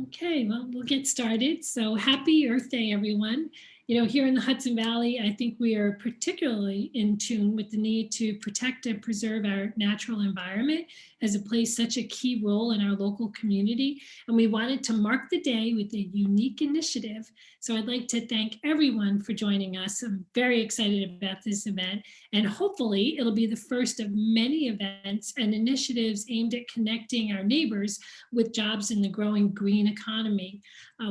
Okay, well, we'll get started. So happy Earth Day, everyone. Here in the Hudson Valley, I think we are particularly in tune with the need to protect and preserve our natural environment as it plays such a key role in our local community. And we wanted to mark the day with a unique initiative. So I'd like to thank everyone for joining us. I'm very excited about this event, and hopefully it'll be the first of many events and initiatives aimed at connecting our neighbors with jobs in the growing green economy.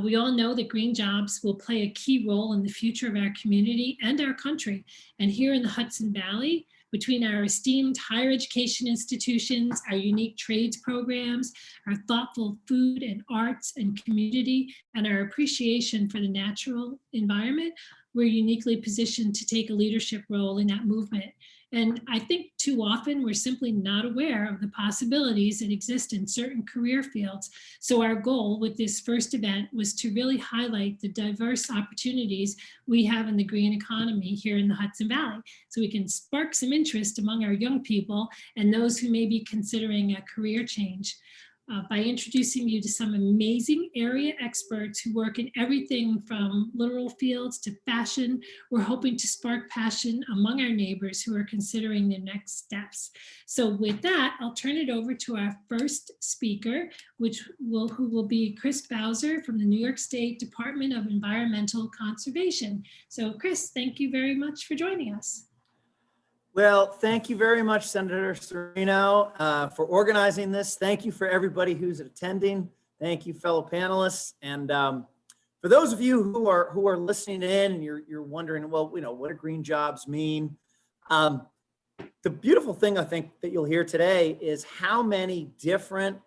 We all know that green jobs will play a key role in the future of our community and our country. And here in the Hudson Valley, between our esteemed higher education institutions, our unique trades programs, our thoughtful food and arts and community, and our appreciation for the natural environment, we're uniquely positioned to take a leadership role in that movement. And I think too often we're simply not aware of the possibilities that exist in certain career fields. So our goal with this first event was to really highlight the diverse opportunities we have in the green economy here in the Hudson Valley, so we can spark some interest among our young people and those who may be considering a career change. By introducing you to some amazing area experts who work in everything from literal fields to fashion, we're hoping to spark passion among our neighbors who are considering their next steps. So with that, I'll turn it over to our first speaker, who will be Chris Bowser from the New York State Department of Environmental Conservation. So Chris, thank you very much for joining us. Well, thank you very much, Senator Serino, for organizing this. Thank you for everybody who's attending. Thank you, fellow panelists. And for those of you who are listening in and you're wondering, well, what do green jobs mean? The beautiful thing I think that you'll hear today is how many different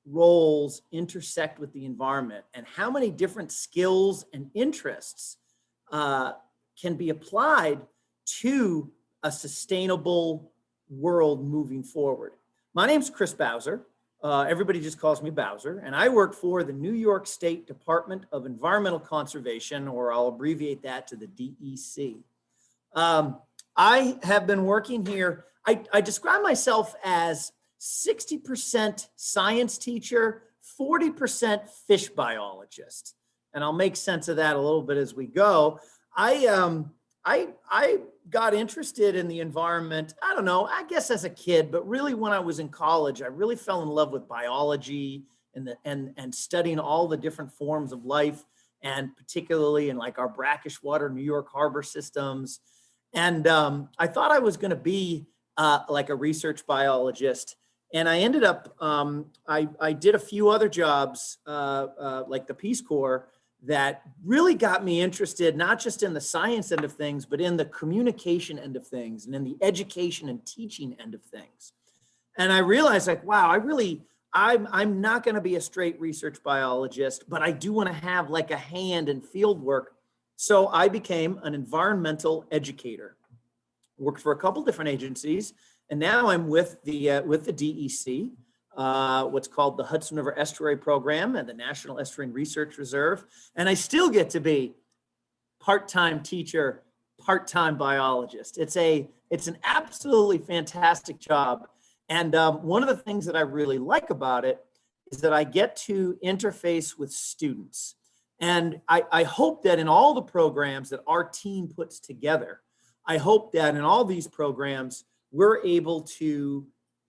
roles intersect with the environment and how many different skills and interests can be applied to a sustainable world moving forward. My name's Chris Bowser. Everybody just calls me Bowser, and I work for the New York State Department of Environmental Conservation, or I'll abbreviate that to the DEC. I have been working here. I describe myself as 60% science teacher, 40% fish biologist, and I'll make sense of that a little bit as we go. I got interested in the environment, I don't know, I guess as a kid, but really when I was in college, I really fell in love with biology and studying all the different forms of life, and particularly in like our brackish water New York harbor systems. And I thought I was going to be like a research biologist. And I ended up, I did a few other jobs like the Peace Corps that really got me interested, not just in the science end of things, but in the communication end of things and in the education and teaching end of things. And I realized like, wow, I'm not gonna be a straight research biologist, but I do wanna have like a hand in field work. So I became an environmental educator, worked for a couple different agencies, and now I'm with the DEC, what's called the Hudson River Estuary Program and the National Estuarine Research Reserve. And I still get to be part-time teacher, part-time biologist. It's an absolutely fantastic job. And one of the things that I really like about it is that I get to interface with students. And I hope that in all the programs that our team puts together, I hope that in all these programs, we're able to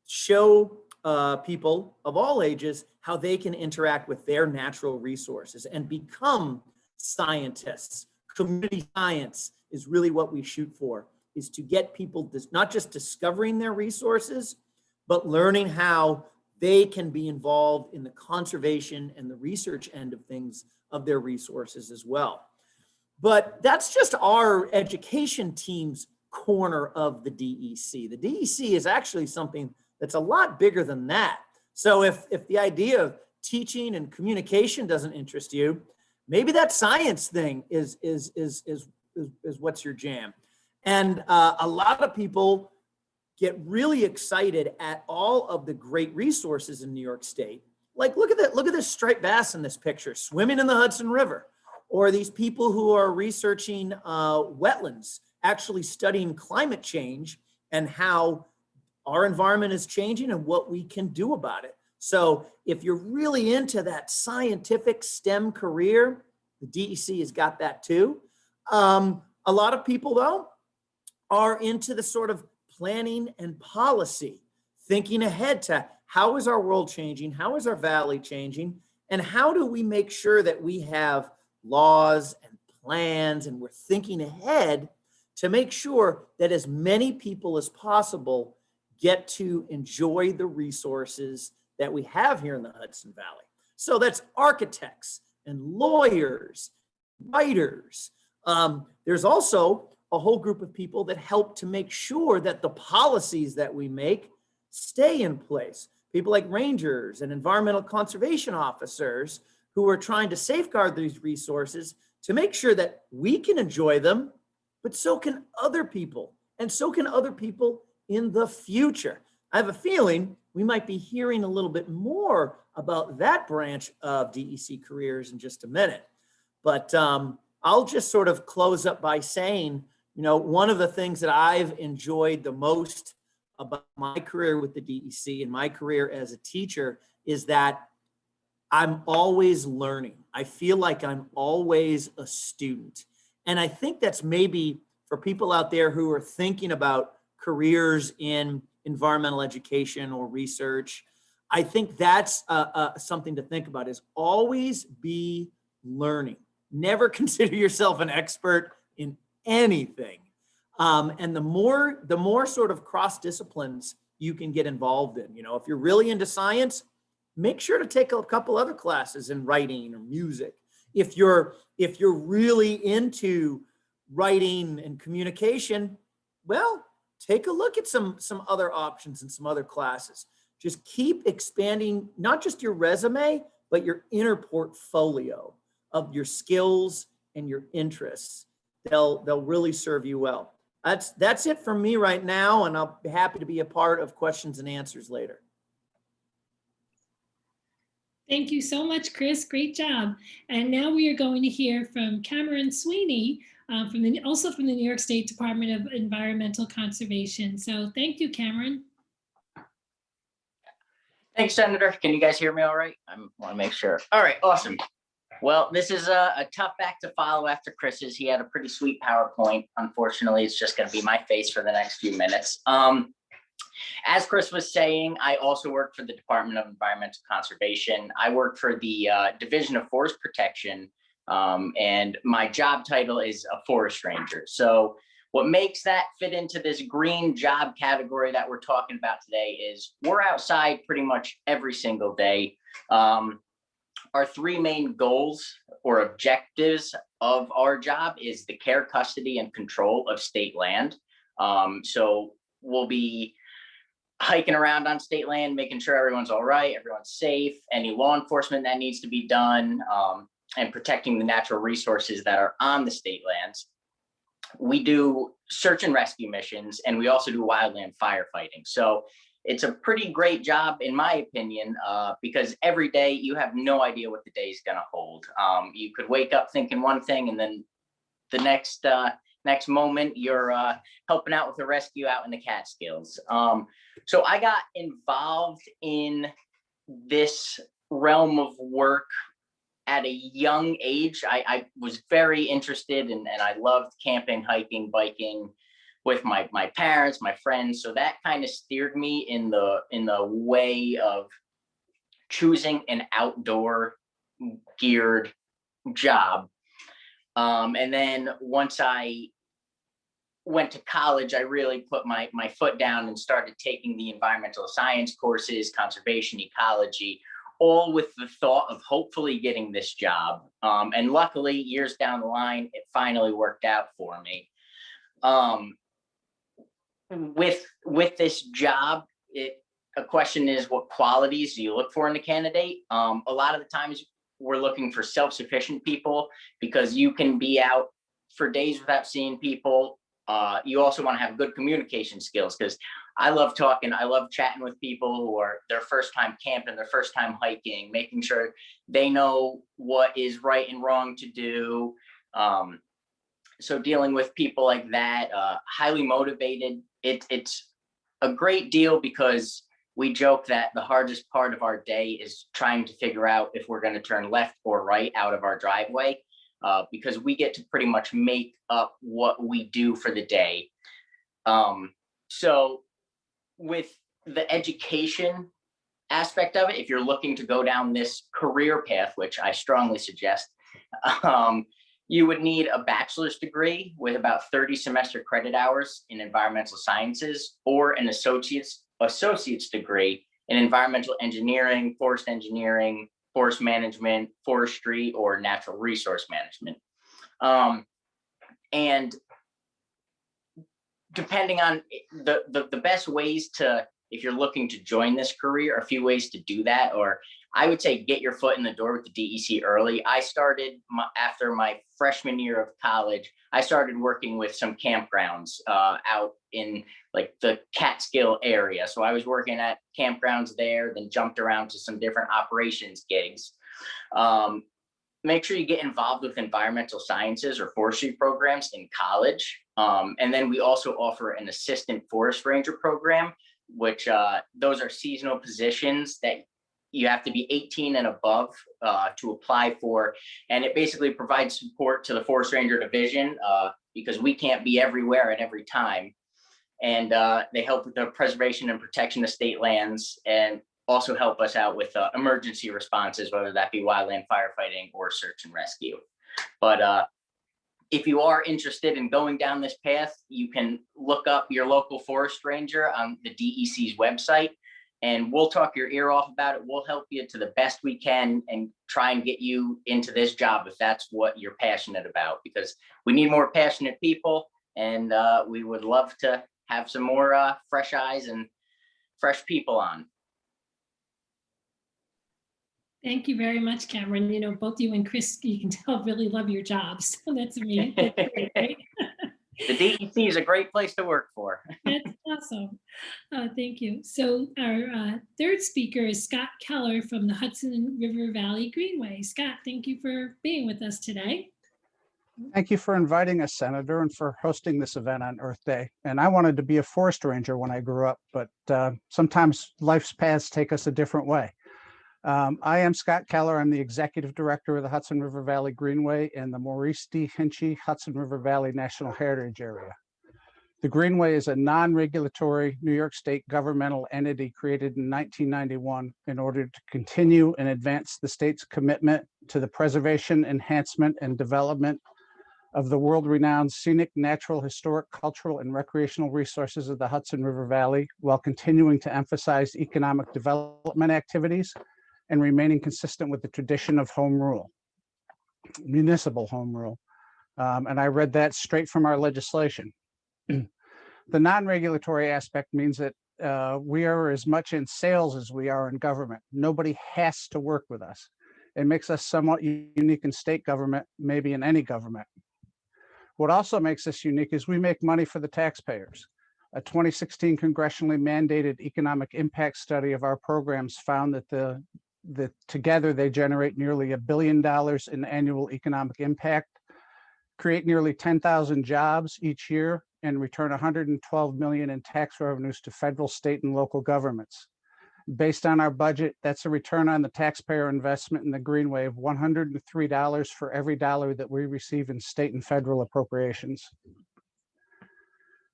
show people of all ages how they can interact with their natural resources and become scientists. Community science is really what we shoot for, is to get people not just discovering their resources, but learning how they can be involved in the conservation and the research end of things of their resources as well. But that's just our education team's corner of the DEC. The DEC is actually something that's a lot bigger than that. So if the idea of teaching and communication doesn't interest you, maybe that science thing is what's your jam. And a lot of people get really excited at all of the great resources in New York State. Like look at this striped bass in this picture swimming in the Hudson River, or these people who are researching wetlands, actually studying climate change and how our environment is changing and what we can do about it. So if you're really into that scientific STEM career, the DEC has got that too. A lot of people, though, are into the sort of planning and policy, thinking ahead to how is our world changing? How is our valley changing? And how do we make sure that we have laws and plans and we're thinking ahead to make sure that as many people as possible get to enjoy the resources that we have here in the Hudson Valley. So that's architects and lawyers, writers. There's also a whole group of people that help to make sure that the policies that we make stay in place. People like rangers and environmental conservation officers who are trying to safeguard these resources to make sure that we can enjoy them, but so can other people, and so can other people in the future. I have a feeling we might be hearing a little bit more about that branch of DEC careers in just a minute. But I'll just sort of close up by saying, one of the things that I've enjoyed the most about my career with the DEC and my career as a teacher is that I'm always learning. I feel like I'm always a student. And I think that's maybe for people out there who are thinking about careers in environmental education or research, I think that's something to think about, is always be learning. Never consider yourself an expert in anything. And the more sort of cross disciplines you can get involved in, if you're really into science, make sure to take a couple other classes in writing or music. If you're really into writing and communication, well, take a look at some other options and some other classes. Just keep expanding, not just your resume, but your inner portfolio of your skills and your interests. They'll really serve you well. That's it from me right now, and I'll be happy to be a part of questions and answers later. Thank you so much, Chris. Great job. And now we are going to hear from Cameron Sweeney, also from the New York State Department of Environmental Conservation. So thank you, Cameron. Thanks, Senator. Can you guys hear me all right? I want to make sure. All right, awesome. Well, this is a tough act to follow after Chris's. He had a pretty sweet PowerPoint. Unfortunately, it's just going to be my face for the next few minutes. As Chris was saying, I also work for the Department of Environmental Conservation. I work for the Division of Forest Protection, and my job title is a forest ranger. So what makes that fit into this green job category that we're talking about today is we're outside pretty much every single day. Our three main goals or objectives of our job is the care, custody, and control of state land. So we'll be hiking around on state land, making sure everyone's all right, everyone's safe, any law enforcement that needs to be done, and protecting the natural resources that are on the state lands. We do search and rescue missions, and we also do wildland firefighting. So it's a pretty great job, in my opinion, because every day you have no idea what the day is going to hold. You could wake up thinking one thing, and then the next moment you're helping out with a rescue out in the Catskills. So I got involved in this realm of work at a young age. I was very interested and I loved camping, hiking, biking with my parents, my friends. So that kind of steered me in the way of choosing an outdoor geared job. And then once I went to college, I really put my foot down and started taking the environmental science courses, conservation, ecology, all with the thought of hopefully getting this job. And luckily, years down the line, it finally worked out for me. With this job, a question is, what qualities do you look for in a candidate? A lot of the times we're looking for self-sufficient people, because you can be out for days without seeing people. You also want to have good communication skills, because I love talking. I love chatting with people who are their first time camping, their first time hiking, making sure they know what is right and wrong to do. So dealing with people like that, highly motivated, it's a great deal, because we joke that the hardest part of our day is trying to figure out if we're going to turn left or right out of our driveway, because we get to pretty much make up what we do for the day. So with the education aspect of it, if you're looking to go down this career path, which I strongly suggest, you would need a bachelor's degree with about 30 semester credit hours in environmental sciences, or an associate's degree in environmental engineering, forest management, forestry, or natural resource management. And depending on the best ways to, if you're looking to join this career, a few ways to do that, or I would say get your foot in the door with the DEC early. I started after my freshman year of college, I started working with some campgrounds out in like the Catskill area. So I was working at campgrounds there, then jumped around to some different operations gigs. Make sure you get involved with environmental sciences or forestry programs in college. And then we also offer an assistant forest ranger program, which those are seasonal positions that you have to be 18 and above to apply for. And it basically provides support to the Forest Ranger Division because we can't be everywhere at every time. And they help with the preservation and protection of state lands, and also help us out with emergency responses, whether that be wildland firefighting or search and rescue. But if you are interested in going down this path, you can look up your local forest ranger on the DEC's website, and we'll talk your ear off about it. We'll help you to the best we can and try and get you into this job if that's what you're passionate about, because we need more passionate people, and we would love to have some more fresh eyes and fresh people on. Thank you very much, Cameron. You know, both you and Chris, you can tell, really love your jobs. So that's amazing. That's great, right? The DEC is a great place to work for. That's awesome. Thank you. So our third speaker is Scott Keller from the Hudson River Valley Greenway. Scott, thank you for being with us today. Thank you for inviting us, Senator, and for hosting this event on Earth Day. And I wanted to be a forest ranger when I grew up, but sometimes life's paths take us a different way. I am Scott Keller. I'm the executive director of the Hudson River Valley Greenway and the Maurice D. Hinchy Hudson River Valley National Heritage Area. The Greenway is a non-regulatory New York State governmental entity created in 1991 in order to continue and advance the state's commitment to the preservation, enhancement, and development of the world-renowned scenic, natural, historic, cultural, and recreational resources of the Hudson River Valley, while continuing to emphasize economic development activities and remaining consistent with the tradition of home rule, municipal home rule. And I read that straight from our legislation. The non-regulatory aspect means that we are as much in sales as we are in government. Nobody has to work with us. It makes us somewhat unique in state government, maybe in any government. What also makes us unique is we make money for the taxpayers. A 2016 congressionally mandated economic impact study of our programs found that together they generate nearly $1 billion in annual economic impact, create nearly 10,000 jobs each year, and return $112 million in tax revenues to federal, state, and local governments. Based on our budget, that's a return on the taxpayer investment in the Greenway of $103 for every dollar that we receive in state and federal appropriations.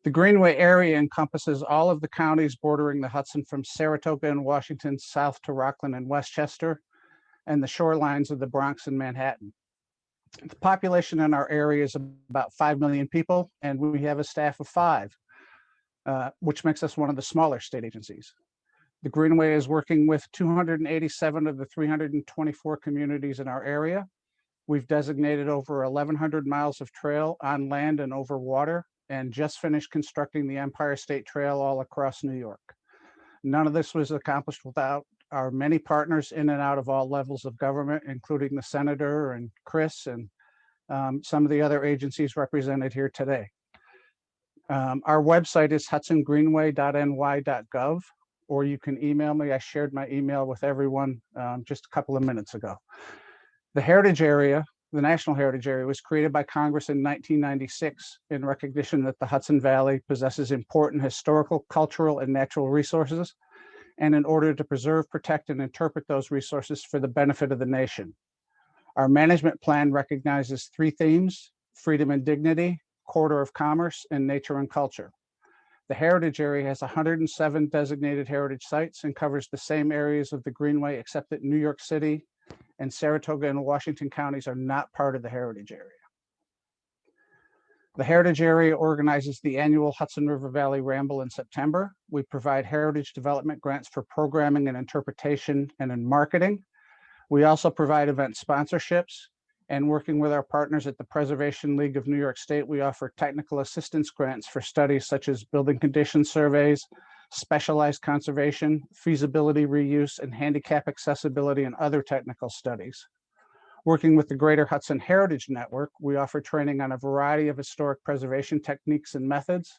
The Greenway area encompasses all of the counties bordering the Hudson, from Saratoga and Washington south to Rockland and Westchester, and the shorelines of the Bronx and Manhattan. The population in our area is about 5 million people, and we have a staff of 5, which makes us one of the smaller state agencies. The Greenway is working with 287 of the 324 communities in our area. We've designated over 1,100 miles of trail on land and over water, and just finished constructing the Empire State Trail all across New York. None of this was accomplished without our many partners in and out of all levels of government, including the Senator and Chris and some of the other agencies represented here today. Our website is hudsongreenway.ny.gov, or you can email me. I shared my email with everyone just a couple of minutes ago. The Heritage Area, the National Heritage Area, was created by Congress in 1996 in recognition that the Hudson Valley possesses important historical, cultural, and natural resources, and in order to preserve, protect, and interpret those resources for the benefit of the nation. Our management plan recognizes 3 themes: freedom and dignity, corridor of commerce, and nature and culture. The heritage area has 107 designated heritage sites and covers the same areas of the Greenway, except that New York City and Saratoga and Washington counties are not part of the heritage area. The heritage area organizes the annual Hudson River Valley Ramble in September. We provide heritage development grants for programming and interpretation and in marketing. We also provide event sponsorships, and working with our partners at the Preservation League of New York State, we offer technical assistance grants for studies such as building condition surveys, specialized conservation, feasibility reuse, and handicap accessibility and other technical studies. Working with the Greater Hudson Heritage Network, we offer training on a variety of historic preservation techniques and methods,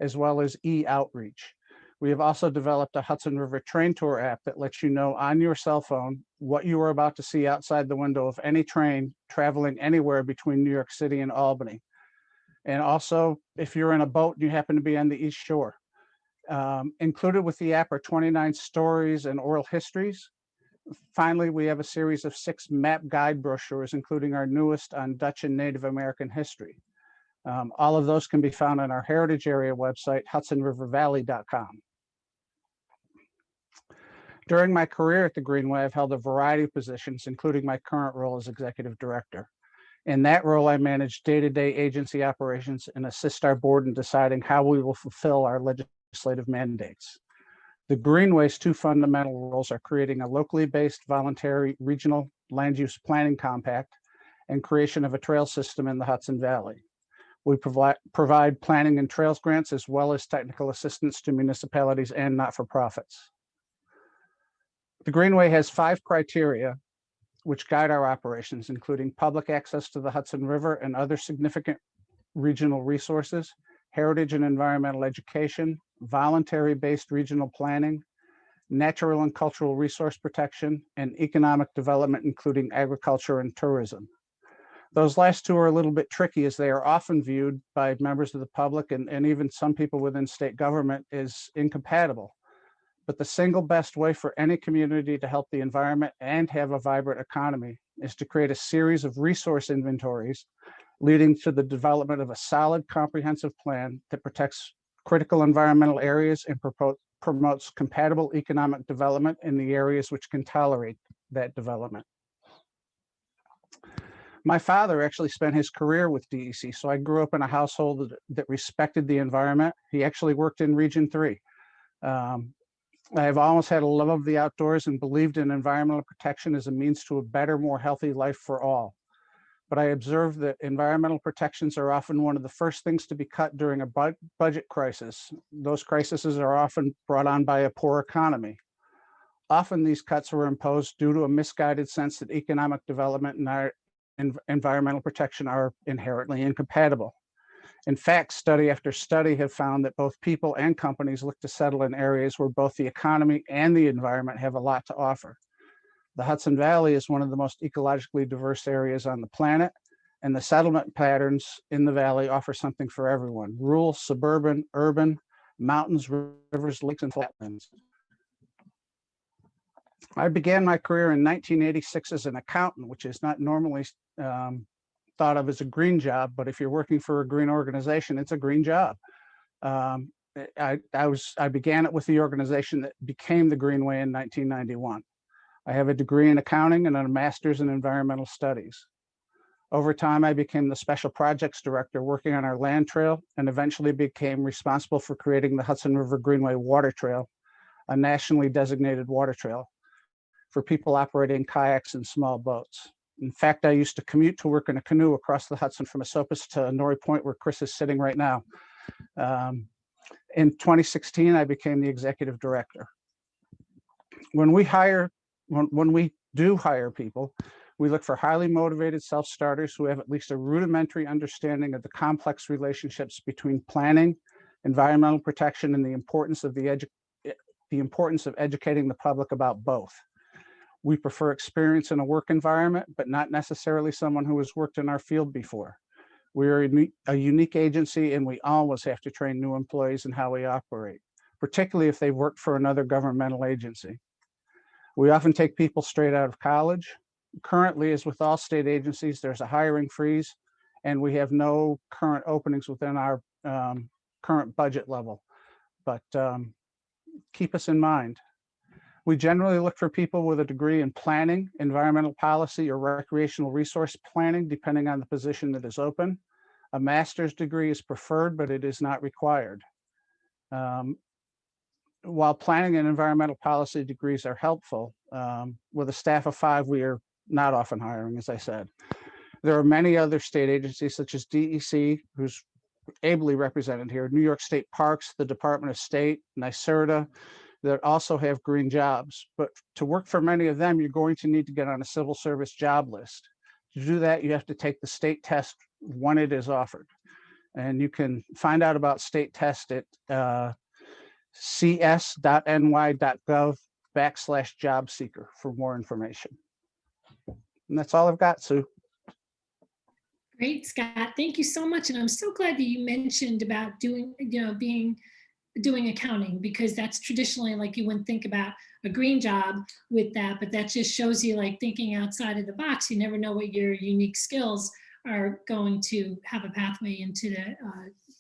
as well as e-outreach. We have also developed a Hudson River Train Tour app that lets you know on your cell phone what you are about to see outside the window of any train traveling anywhere between New York City and Albany. And also, if you're in a boat and you happen to be on the East Shore. Included with the app are 29 stories and oral histories. Finally, we have a series of 6 map guide brochures, including our newest on Dutch and Native American history. All of those can be found on our heritage area website, hudsonrivervalley.com. During my career at the Greenway, I've held a variety of positions, including my current role as executive director. In that role, I manage day-to-day agency operations and assist our board in deciding how we will fulfill our legislative mandates. The Greenway's 2 fundamental roles are creating a locally based voluntary regional land use planning compact and creation of a trail system in the Hudson Valley. We provide planning and trails grants as well as technical assistance to municipalities and not-for-profits. The Greenway has 5 criteria which guide our operations, including public access to the Hudson River and other significant regional resources, heritage and environmental education, voluntary-based regional planning, natural and cultural resource protection, and economic development, including agriculture and tourism. Those last 2 are a little bit tricky, as they are often viewed by members of the public and even some people within state government as incompatible. But the single best way for any community to help the environment and have a vibrant economy is to create a series of resource inventories leading to the development of a solid, comprehensive plan that protects critical environmental areas and promotes compatible economic development in the areas which can tolerate that development. My father actually spent his career with DEC, so I grew up in a household that respected the environment. He actually worked in Region 3. I've always had a love of the outdoors and believed in environmental protection as a means to a better, more healthy life for all. But I observed that environmental protections are often one of the first things to be cut during a budget crisis. Those crises are often brought on by a poor economy. Often these cuts were imposed due to a misguided sense that economic development and our environmental protection are inherently incompatible. In fact, study after study have found that both people and companies look to settle in areas where both the economy and the environment have a lot to offer. The Hudson Valley is one of the most ecologically diverse areas on the planet, and the settlement patterns in the valley offer something for everyone: rural, suburban, urban, mountains, rivers, lakes, and flatlands. I began my career in 1986 as an accountant, which is not normally thought of as a green job, but if you're working for a green organization, it's a green job. I began it with the organization that became the Greenway in 1991. I have a degree in accounting and a master's in environmental studies. Over time, I became the special projects director working on our land trail and eventually became responsible for creating the Hudson River Greenway Water Trail, a nationally designated water trail for people operating kayaks and small boats. In fact, I used to commute to work in a canoe across the Hudson from Esopus to Norrie Point, where Chris is sitting right now. In 2016, I became the executive director. When we do hire people, we look for highly motivated self-starters who have at least a rudimentary understanding of the complex relationships between planning, environmental protection, and the importance of educating the public about both. We prefer experience in a work environment, but not necessarily someone who has worked in our field before. We are a unique agency, and we always have to train new employees in how we operate. particularly if they've worked for another governmental agency. We often take people straight out of college. Currently, as with all state agencies, there's a hiring freeze, and we have no current openings within our current budget level. But keep us in mind. We generally look for people with a degree in planning, environmental policy, or recreational resource planning, depending on the position that is open. A master's degree is preferred, but it is not required. While planning and environmental policy degrees are helpful, with a staff of 5, we are not often hiring, as I said. There are many other state agencies such as DEC, who's ably represented here, New York State Parks, the Department of State, NYSERDA, that also have green jobs. But to work for many of them, you're going to need to get on a civil service job list. To do that, you have to take the state test when it is offered. And you can find out about state test at cs.ny.gov/job seeker for more information. And that's all I've got, Sue. Great, Scott. Thank you so much. And I'm so glad that you mentioned about doing accounting, because that's traditionally, like, you wouldn't think about a green job with that, but that just shows you, like, thinking outside of the box. You never know what your unique skills are going to have a pathway into the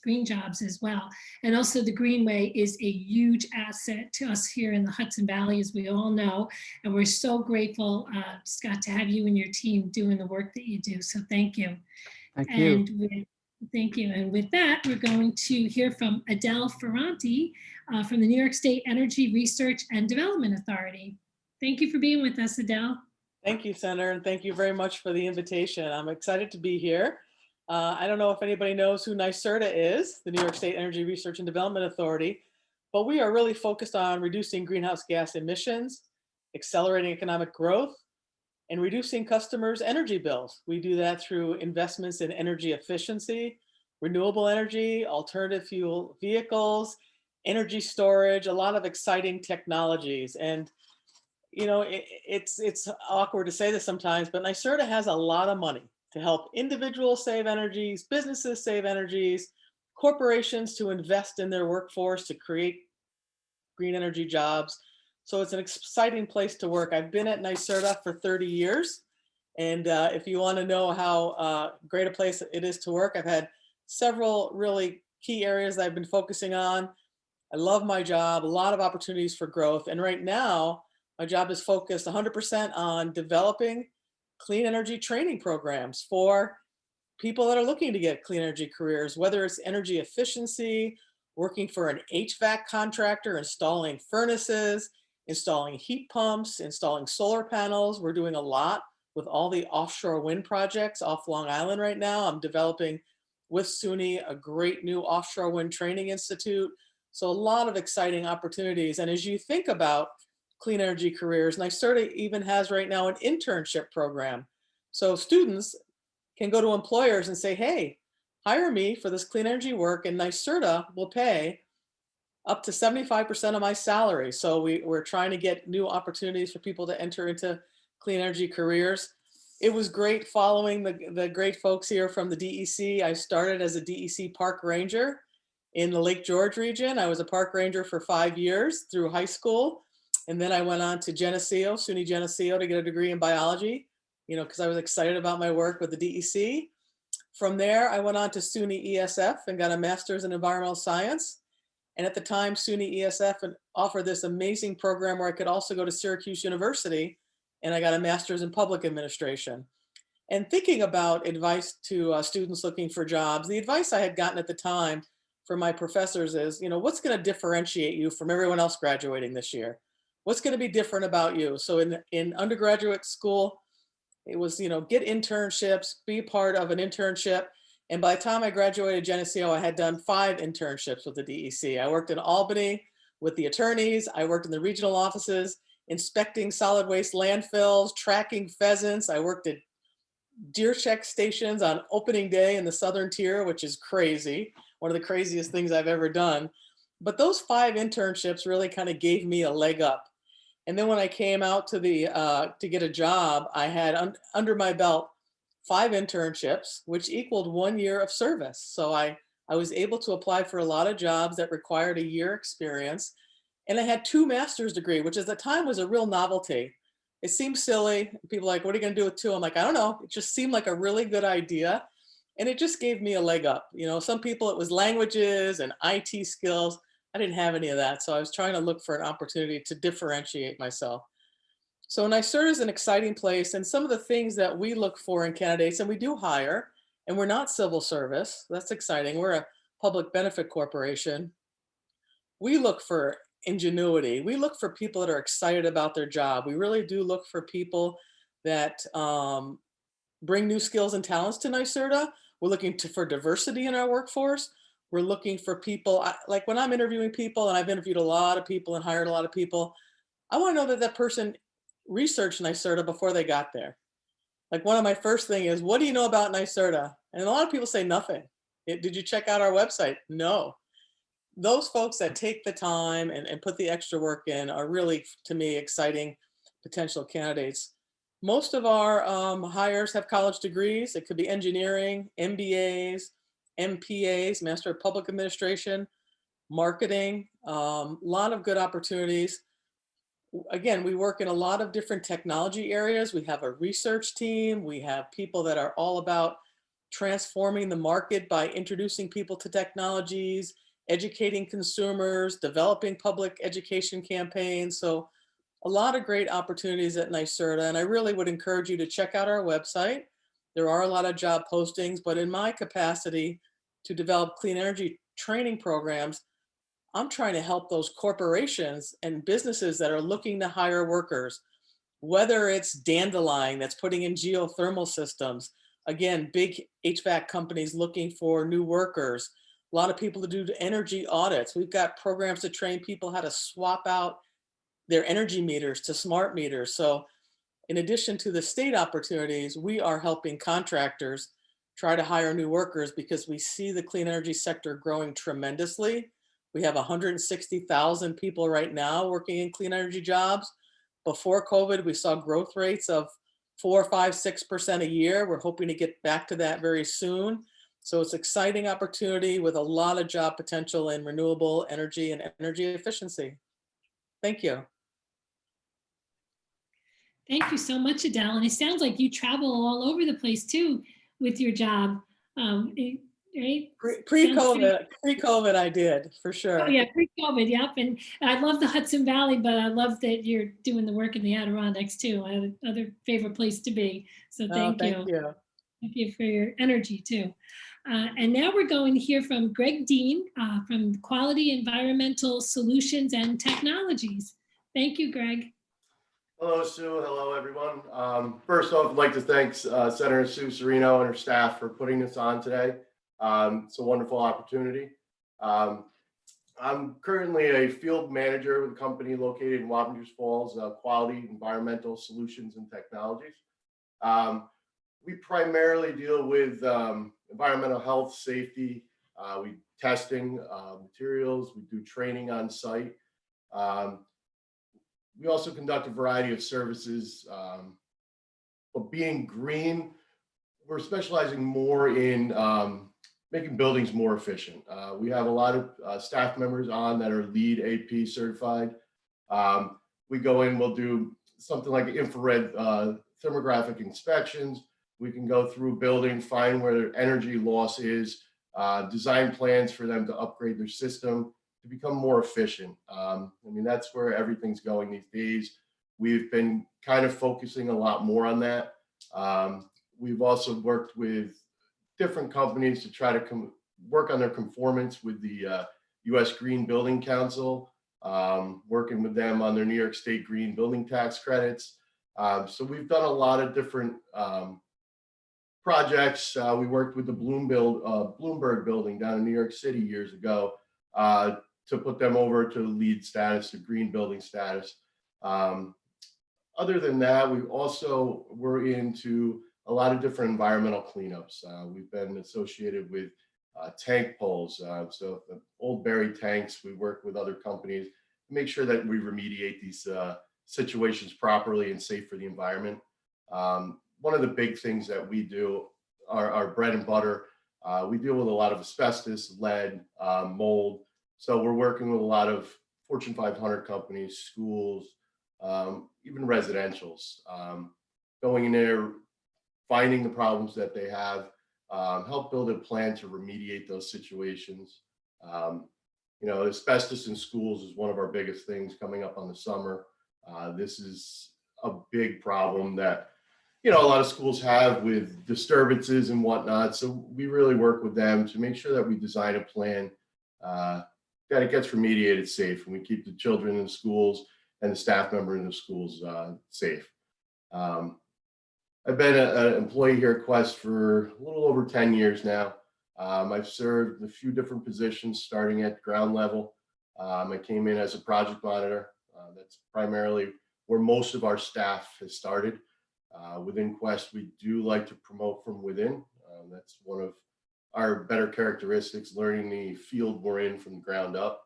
green jobs as well. And also the Greenway is a huge asset to us here in the Hudson Valley, as we all know. And we're so grateful, Scott, to have you and your team doing the work that you do. So thank you. Thank you. Thank you. And with that, we're going to hear from Adele Ferranti from the New York State Energy Research and Development Authority. Thank you for being with us, Adele. Thank you, Senator, and thank you very much for the invitation. I'm excited to be here. I don't know if anybody knows who NYSERDA is, the New York State Energy Research and Development Authority, but we are really focused on reducing greenhouse gas emissions, accelerating economic growth, and reducing customers' energy bills. We do that through investments in energy efficiency, renewable energy, alternative fuel vehicles, energy storage, a lot of exciting technologies. And you know, it's awkward to say this sometimes, but NYSERDA has a lot of money to help individuals save energies, businesses save energies, corporations to invest in their workforce to create green energy jobs. So it's an exciting place to work. I've been at NYSERDA for 30 years. And if you want to know how great a place it is to work, I've had several really key areas that I've been focusing on. I love my job, a lot of opportunities for growth. And right now, my job is focused 100% on developing clean energy training programs for people that are looking to get clean energy careers, whether it's energy efficiency, working for an HVAC contractor, installing furnaces, installing heat pumps, installing solar panels. We're doing a lot with all the offshore wind projects off Long Island right now. I'm developing with SUNY a great new offshore wind training institute. So a lot of exciting opportunities. And as you think about clean energy careers, NYSERDA even has right now an internship program. So students can go to employers and say, hey, hire me for this clean energy work, and NYSERDA will pay up to 75% of my salary. So we're trying to get new opportunities for people to enter into clean energy careers. It was great following the great folks here from the DEC. I started as a DEC park ranger in the Lake George region. I was a park ranger for 5 years through high school. And then I went on to Geneseo, SUNY Geneseo, to get a degree in biology, you know, because I was excited about my work with the DEC. From there, I went on to SUNY ESF and got a master's in environmental science. And at the time, SUNY ESF offered this amazing program where I could also go to Syracuse University, and I got a master's in public administration. And thinking about advice to students looking for jobs, the advice I had gotten at the time from my professors is, you know, what's going to differentiate you from everyone else graduating this year? What's going to be different about you? So in undergraduate school, it was, you know, get internships, be part of an internship. And by the time I graduated Geneseo, I had done 5 internships with the DEC. I worked in Albany with the attorneys. I worked in the regional offices, inspecting solid waste landfills, tracking pheasants. I worked at deer check stations on opening day in the Southern Tier, which is crazy. One of the craziest things I've ever done. But those 5 internships really kind of gave me a leg up. And then when I came out to get a job, I had under my belt 5 internships, which equaled 1 year of service. So I I was able to apply for a lot of jobs that required a year experience. And I had 2 master's degree, which at the time was a real novelty. It seemed silly. People are like, what are you going to do with 2? I'm like, I don't know. It just seemed like a really good idea. And it just gave me a leg up. You know, some people, it was languages and IT skills. I didn't have any of that. So I was trying to look for an opportunity to differentiate myself. So NYSERDA is an exciting place. And some of the things that we look for in candidates, and we do hire, and we're not civil service. That's exciting. We're a public benefit corporation. We look for ingenuity. We look for people that are excited about their job. We really do look for people that bring new skills and talents to NYSERDA. We're looking for diversity in our workforce. We're looking for people, like when I'm interviewing people, and I've interviewed a lot of people and hired a lot of people, I want to know that that person researched NYSERDA before they got there. Like one of my first thing is, what do you know about NYSERDA? And a lot of people say nothing. Did you check out our website? No. Those folks that take the time and put the extra work in are really, to me, exciting potential candidates. Most of our hires have college degrees. It could be engineering, MBAs, MPAs, Master of Public Administration, marketing, a lot of good opportunities. Again, we work in a lot of different technology areas. We have a research team. We have people that are all about transforming the market by introducing people to technologies, educating consumers, developing public education campaigns. So a lot of great opportunities at NYSERDA. And I really would encourage you to check out our website. There are a lot of job postings, but in my capacity to develop clean energy training programs, I'm trying to help those corporations and businesses that are looking to hire workers, whether it's Dandelion that's putting in geothermal systems, again, big HVAC companies looking for new workers, a lot of people to do energy audits. We've got programs to train people how to swap out their energy meters to smart meters. So in addition to the state opportunities, we are helping contractors try to hire new workers because we see the clean energy sector growing tremendously. We have 160,000 people right now working in clean energy jobs. Before COVID, we saw growth rates of 4, 5, 6% a year. We're hoping to get back to that very soon. So it's an exciting opportunity with a lot of job potential in renewable energy and energy efficiency. Thank you. Thank you so much, Adele. And it sounds like you travel all over the place too with your job, right? Pre-COVID, I did, for sure. Oh yeah, pre-COVID, yep. And I love the Hudson Valley, but I love that you're doing the work in the Adirondacks too. Another favorite place to be. So thank you. Thank you for your energy too. And now we're going to hear from Greg Dean from Quality Environmental Solutions and Technologies. Thank you, Greg. Hello, Sue. Hello, everyone. First off, I'd like to thank Senator Sue Serino and her staff for putting this on today. It's a wonderful opportunity. I'm currently a field manager with a company located in Wappingers Falls, Quality Environmental Solutions and Technologies. We primarily deal with environmental health, safety, we testing materials, we do training on site. We also conduct a variety of services, but being green, we're specializing more in making buildings more efficient. We have a lot of staff members on that are LEED AP certified. We go in, we'll do something like infrared thermographic inspections. We can go through buildings, find where their energy loss is, design plans for them to upgrade their system to become more efficient. I mean, that's where everything's going these days. We've been kind of focusing a lot more on that. We've also worked with different companies to try to work on their conformance with the U.S. Green Building Council, working with them on their New York State Green Building Tax credits. So we've done a lot of different projects. We worked with the Bloomberg building down in New York City years ago to put them over to LEED status, to green building status. Other than that, we also were into a lot of different environmental cleanups. We've been associated with tank poles. So the old buried tanks, we work with other companies to make sure that we remediate these situations properly and safe for the environment. One of the big things that we do, our bread and butter, We deal with a lot of asbestos, lead, mold. So we're working with a lot of Fortune 500 companies, schools, even residentials, going in there, finding the problems that they have, help build a plan to remediate those situations. Asbestos in schools is one of our biggest things coming up on the summer. This is a big problem that a lot of schools have with disturbances and whatnot. So we really work with them to make sure that we design a plan that it gets remediated safe, and we keep the children in the schools and the staff member in the schools safe. I've been an employee here at Quest for a little over 10 years now. I've served a few different positions starting at ground level. I came in as a project monitor. That's primarily where most of our staff has started. Within Quest, we do like to promote from within. That's one of our better characteristics, learning the field we're in from the ground up.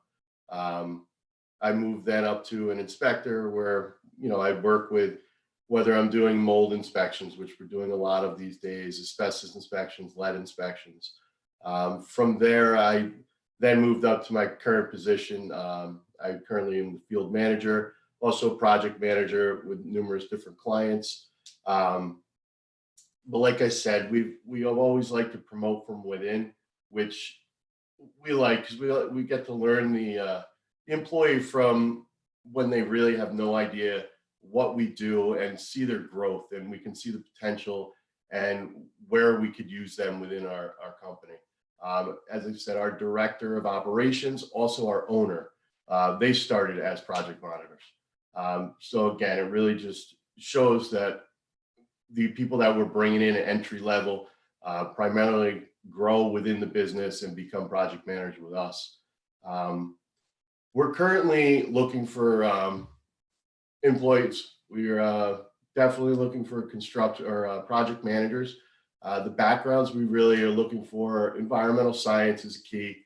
I moved then up to an inspector where, I work with whether I'm doing mold inspections, which we're doing a lot of these days, asbestos inspections, lead inspections. From there, I then moved up to my current position. I currently am the field manager, also project manager with numerous different clients. But like I said, we have always liked to promote from within, which we like because we get to learn the employee from when they really have no idea what we do and see their growth, and we can see the potential and where we could use them within our company. As I said, our director of operations, also our owner, they started as project monitors. So again, it really just shows that the people that we're bringing in at entry level primarily grow within the business and become project managers with us. We're currently looking for employees. We are definitely looking for project managers. The backgrounds we really are looking for, environmental science is key.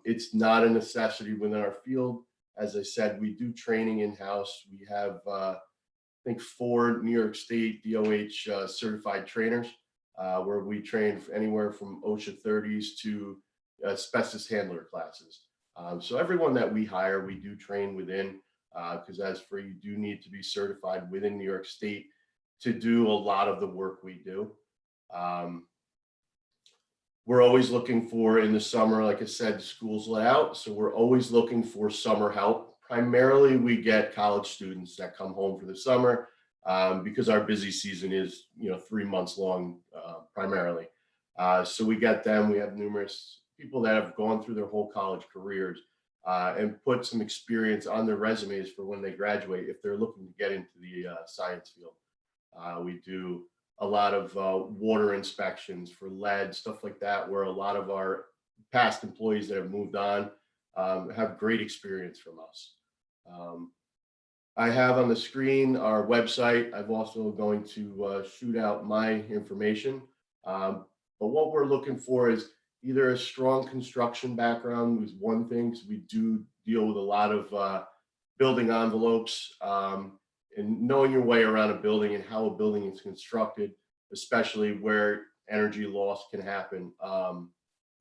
It's not a necessity within our field. As I said, we do training in-house. We have, I think, 4 New York State DOH certified trainers, where we train anywhere from OSHA 30s to asbestos handler classes. So everyone that we hire, we do train within, because as for you do need to be certified within New York State to do a lot of the work we do. We're always looking for, in the summer, like I said, school's let out, so we're always looking for summer help. Primarily, we get college students that come home for the summer because our busy season is 3 months long primarily. So we get them. We have numerous people that have gone through their whole college careers and put some experience on their resumes for when they graduate if they're looking to get into the science field. We do a lot of water inspections for lead, stuff like that, where a lot of our past employees that have moved on have great experience from us. I have on the screen our website. I'm also going to shoot out my information. But what we're looking for is either a strong construction background is one thing, because we do deal with a lot of building envelopes, and knowing your way around a building and how a building is constructed, especially where energy loss can happen,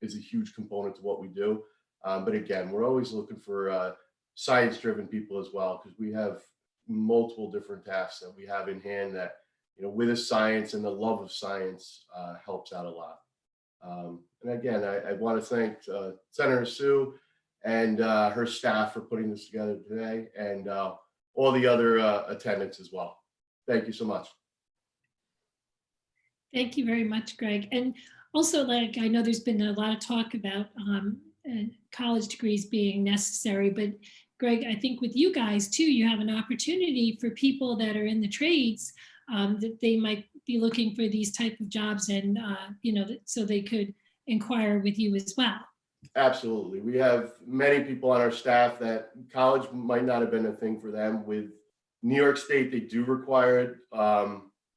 is a huge component to what we do. But again, we're always looking for science-driven people as well, because we have multiple different tasks that we have in hand that, with the science and the love of science helps out a lot. And again, I want to thank Senator Sue and her staff for putting this together today, and all the other attendants as well. Thank you so much. Thank you very much, Greg. And also, I know there's been a lot of talk about college degrees being necessary, but Greg, I think with you guys too, you have an opportunity for people that are in the trades that they might be looking for these type of jobs, and so they could inquire with you as well. Absolutely. We have many people on our staff that college might not have been a thing for them. With New York State, they do require it.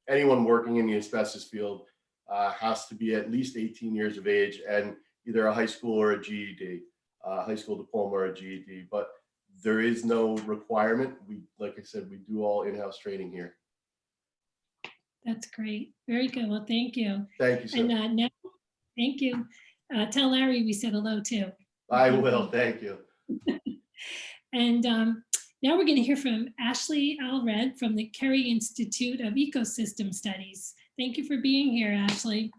Anyone working in the asbestos field has to be at least 18 years of age and either a high school or a GED, high school diploma or a GED, but there is no requirement. Like I said, we do all in-house training here. That's great. Very good. Well, thank you. Thank you, sir. And now Thank you. Tell Larry we said hello too. I will, thank you. And now we're going to hear from Ashley Allred from the Kerry Institute of Ecosystem Studies. Thank you for being here, Ashley.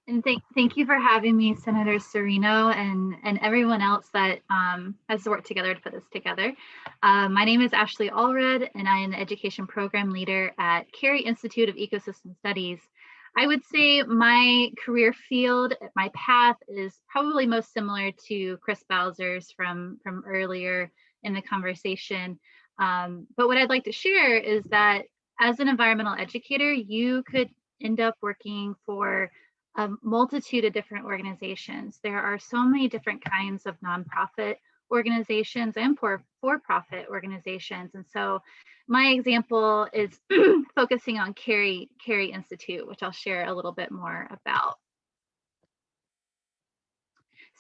And thank you for having me, Senator Serino, and everyone else that has worked together to put this together. My name is Ashley Allred, and I am the Education Program Leader at Kerry Institute of Ecosystem Studies. I would say my career field, my path is probably most similar to Chris Bowser's from earlier in the conversation. But what I'd like to share is that as an environmental educator, you could end up working for a multitude of different organizations. There are so many different kinds of nonprofit organizations and for-profit organizations. And so my example is focusing on Kerry Institute, which I'll share a little bit more about.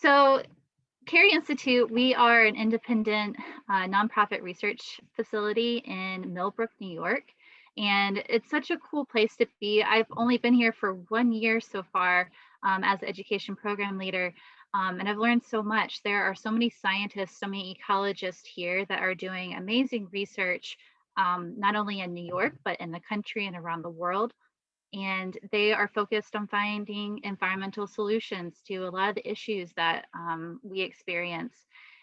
So Kerry Institute, we are an independent nonprofit research facility in Millbrook, New York. And it's such a cool place to be. I've only been here for 1 year so far as education program leader. And I've learned so much. There are so many scientists, so many ecologists here that are doing amazing research, not only in New York, but in the country and around the world. And they are focused on finding environmental solutions to a lot of the issues that we experience.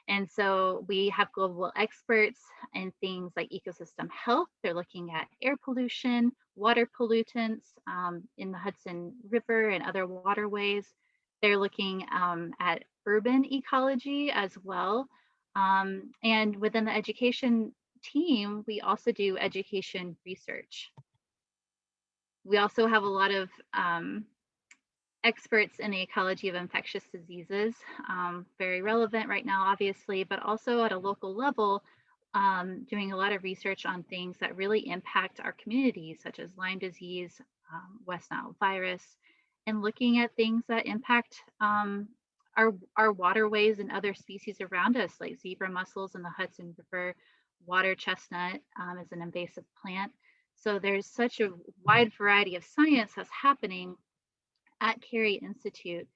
And so we have global experts in things like ecosystem health. They're looking at air pollution, water pollutants in the Hudson River and other waterways. They're looking at urban ecology as well. And within the education team, we also do education research. We also have a lot of experts in the ecology of infectious diseases, very relevant right now, obviously, but also at a local level, doing a lot of research on things that really impact our communities, such as Lyme disease, West Nile virus, and looking at things that impact our waterways and other species around us, like zebra mussels in the Hudson River. Water chestnut is an invasive plant. So there's such a wide variety of science that's happening at Kerry Institute,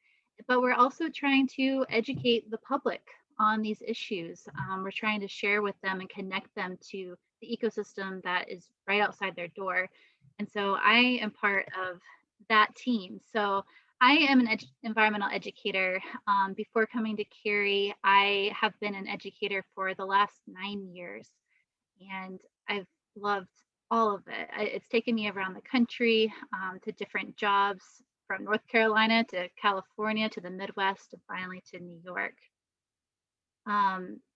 but we're also trying to educate the public on these issues. We're trying to share with them and connect them to the ecosystem that is right outside their door. And so I am part of that team. So I am an environmental educator. Before coming to Kerry, I have been an educator for the last 9 years, and I've loved all of it. It's taken me around the country to different jobs, from North Carolina to California to the Midwest and finally to New York.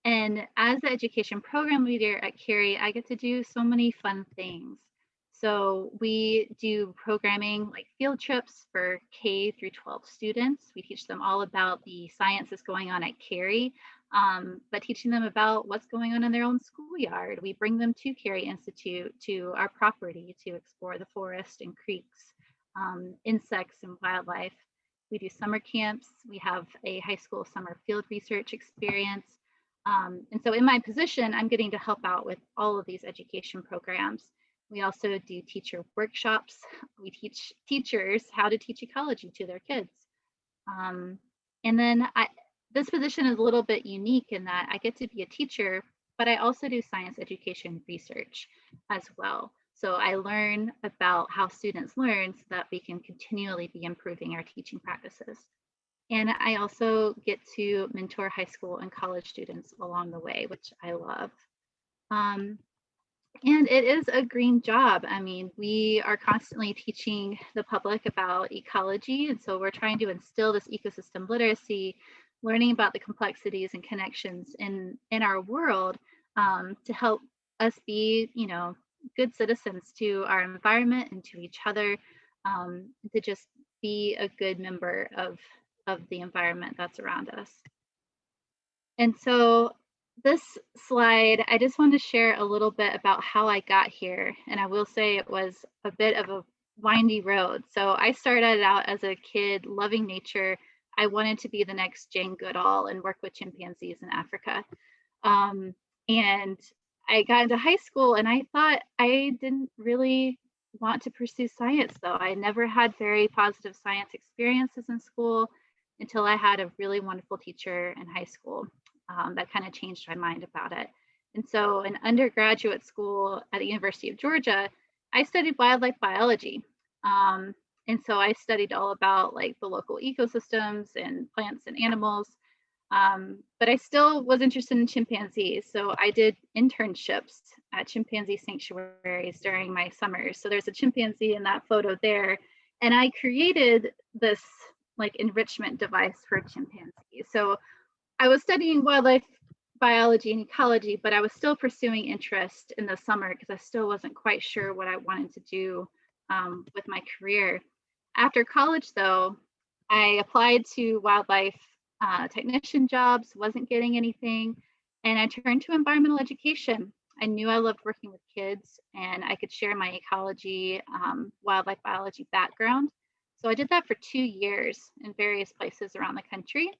And as the education program leader at Kerry, I get to do so many fun things. So we do programming like field trips for K through 12 students. We teach them all about the science that's going on at Kerry, but teaching them about what's going on in their own schoolyard. We bring them to Kerry Institute, to our property, to explore the forest and creeks, insects and wildlife. We do summer camps. We have a high school summer field research experience. And so in my position, I'm getting to help out with all of these education programs. We also do teacher workshops. We teach teachers how to teach ecology to their kids. And then this position is a little bit unique in that I get to be a teacher, but I also do science education research as well. So I learn about how students learn so that we can continually be improving our teaching practices. And I also get to mentor high school and college students along the way, which I love. And it is a green job. I mean, we are constantly teaching the public about ecology. And so we're trying to instill this ecosystem literacy, learning about the complexities and connections in our world to help us be, good citizens to our environment and to each other, to just be a good member of the environment that's around us. And so this slide, I just want to share a little bit about how I got here. And I will say it was a bit of a windy road. So I started out as a kid loving nature. I wanted to be the next Jane Goodall and work with chimpanzees in Africa. And I got into high school and I thought I didn't really want to pursue science though. I never had very positive science experiences in school until I had a really wonderful teacher in high school that kind of changed my mind about it. And so in undergraduate school at the University of Georgia, I studied wildlife biology. And so I studied all about like the local ecosystems and plants and animals. But I still was interested in chimpanzees. So I did internships at chimpanzee sanctuaries during my summers. So there's a chimpanzee in that photo there. And I created this like enrichment device for chimpanzees. So I was studying wildlife biology and ecology, but I was still pursuing interest in the summer because I still wasn't quite sure what I wanted to do with my career. After college, though, I applied to wildlife technician jobs, wasn't getting anything, and I turned to environmental education. I knew I loved working with kids and I could share my ecology, wildlife biology background. So I did that for 2 years in various places around the country.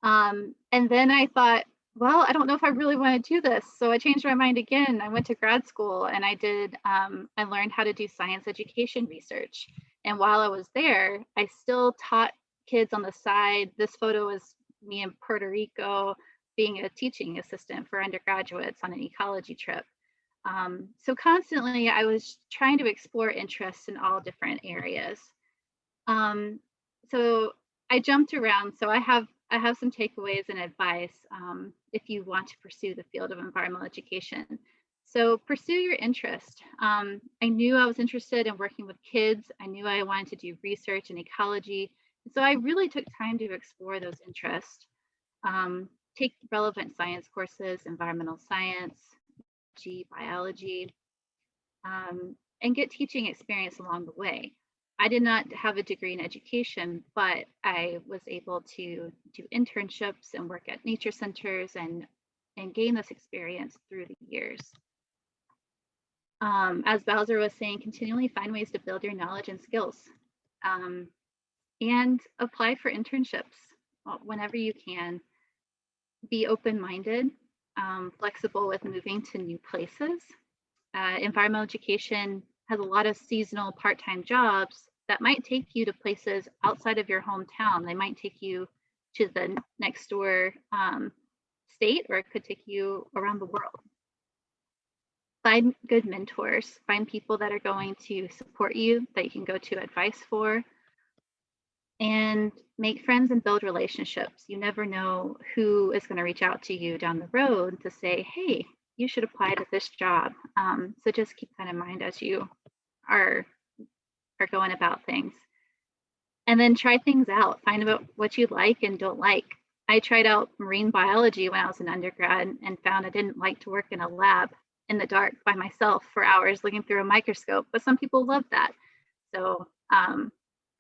And then I thought, well, I don't know if I really want to do this. So I changed my mind again. I went to grad school and I learned how to do science education research. And while I was there, I still taught kids on the side. This photo is me in Puerto Rico being a teaching assistant for undergraduates on an ecology trip. So constantly I was trying to explore interests in all different areas. So I jumped around. So I have some takeaways and advice if you want to pursue the field of environmental education. So pursue your interest. I knew I was interested in working with kids. I knew I wanted to do research in ecology. So I really took time to explore those interests. Take relevant science courses, environmental science, biology, and get teaching experience along the way. I did not have a degree in education, but I was able to do internships and work at nature centers and gain this experience through the years. As Bowser was saying, continually find ways to build your knowledge and skills, and apply for internships whenever you can. Be open-minded, flexible with moving to new places. Environmental education has a lot of seasonal part-time jobs that might take you to places outside of your hometown. They might take you to the next door state, or it could take you around the world. Find good mentors, find people that are going to support you, that you can go to advice for, and make friends and build relationships. You never know who is going to reach out to you down the road to say, hey, you should apply to this job. So just keep that in mind as you are going about things. And then try things out, find out what you like and don't like. I tried out marine biology when I was an undergrad and found I didn't like to work in a lab in the dark by myself for hours looking through a microscope, but some people love that. So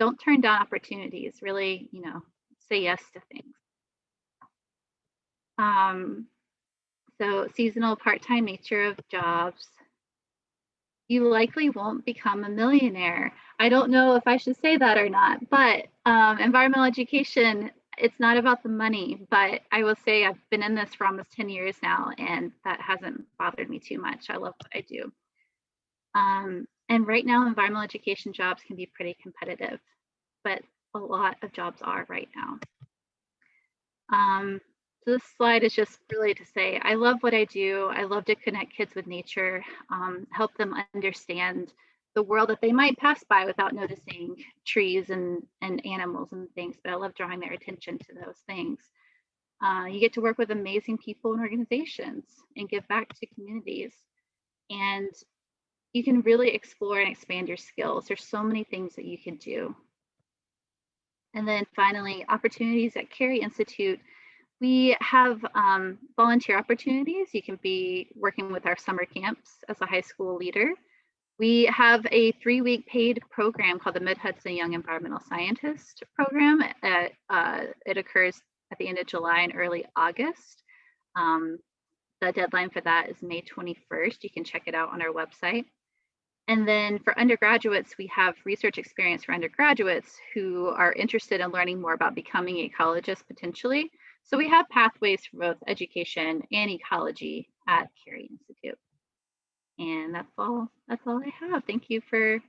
don't turn down opportunities, really, say yes to things. So seasonal part-time nature of jobs. You likely won't become a millionaire. I don't know if I should say that or not, but environmental education, it's not about the money, but I will say I've been in this for almost 10 years now, and that hasn't bothered me too much. I love what I do. And right now, environmental education jobs can be pretty competitive, but a lot of jobs are right now. So this slide is just really to say, I love what I do. I love to connect kids with nature, help them understand the world that they might pass by without noticing trees and animals and things, but I love drawing their attention to those things. You get to work with amazing people and organizations and give back to communities. And you can really explore and expand your skills. There's so many things that you can do. And then finally, opportunities at Carey Institute. We have volunteer opportunities. You can be working with our summer camps as a high school leader. We have a 3-week paid program called the Mid-Hudson Young Environmental Scientist Program. It occurs at the end of July and early August. The deadline for that is May 21st. You can check it out on our website. And then for undergraduates, we have research experience for undergraduates who are interested in learning more about becoming ecologists potentially. So we have pathways for both education and ecology at Carey Institute. And that's all I have. Thank you for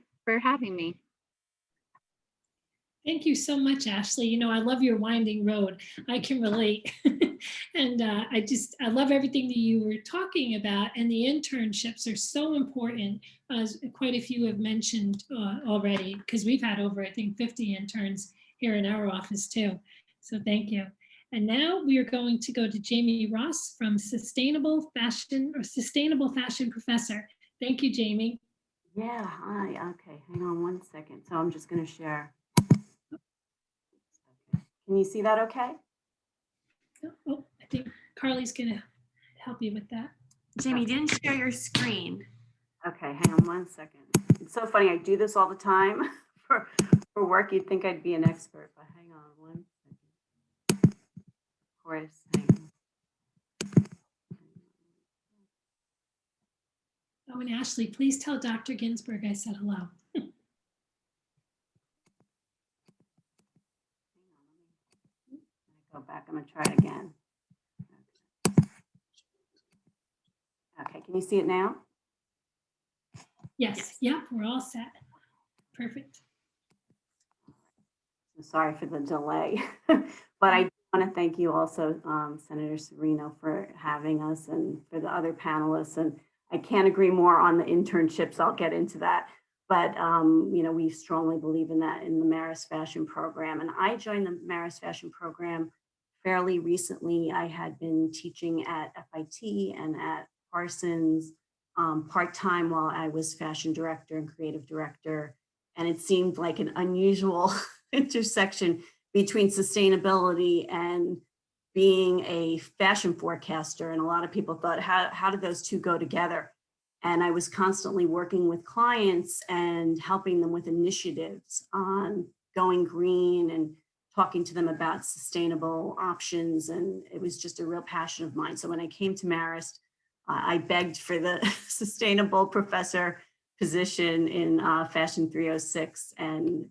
having me. Thank you so much, Ashley. You know, I love your winding road. I can relate. And I love everything that you were talking about. And the internships are so important, as quite a few have mentioned already, because we've had over, I think, 50 interns here in our office too. So thank you. And now we are going to go to Jamie Ross from Sustainable Fashion Professor. Thank you, Jamie. Yeah, hi. Okay, hang on one second. So I'm just going to share. Can you see that okay? Oh, I think Carly's going to help you with that. Jamie, you didn't share your screen. Okay, hang on one second. It's so funny. I do this all the time for work. You'd think I'd be an expert, but hang on one second. Of course, hang on. Oh, and Ashley, please tell Dr. Ginsburg I said hello. Go back. I'm going to try it again. Okay, can you see it now? Yes, yep, we're all set. Perfect. So sorry for the delay, but I want to thank you also, Senator Serino, for having us, and for the other panelists. And I can't agree more on the internships. I'll get into that. But, you know, we strongly believe in that in the Marist Fashion Program. And I joined the Marist Fashion Program fairly recently. I had been teaching at FIT and at Parsons part-time while I was fashion director and creative director. And it seemed like an unusual intersection between sustainability and being a fashion forecaster. And a lot of people thought, how do those two go together? And I was constantly working with clients and helping them with initiatives on going green and talking to them about sustainable options. And it was just a real passion of mine. So when I came to Marist, I begged for the sustainable professor position in Fashion 306, and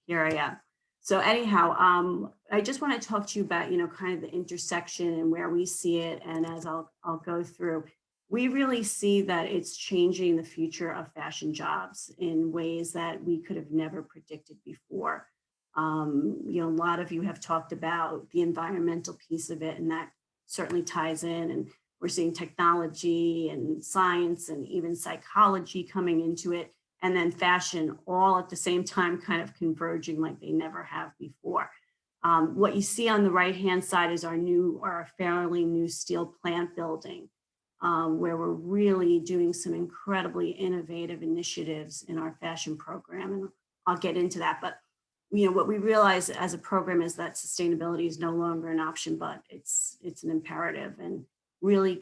here I am. So anyhow, I just want to talk to you about, you know, kind of the intersection and where we see it. And as I'll go through, we really see that it's changing the future of fashion jobs in ways that we could have never predicted before. You know, a lot of you have talked about the environmental piece of it, and that certainly ties in. And we're seeing technology and science and even psychology coming into it, and then fashion all at the same time kind of converging like they never have before. What you see on the right-hand side is our fairly new steel plant building, where we're really doing some incredibly innovative initiatives in our fashion program. And I'll get into that. But you know, what we realize as a program is that sustainability is no longer an option, but it's an imperative. And really,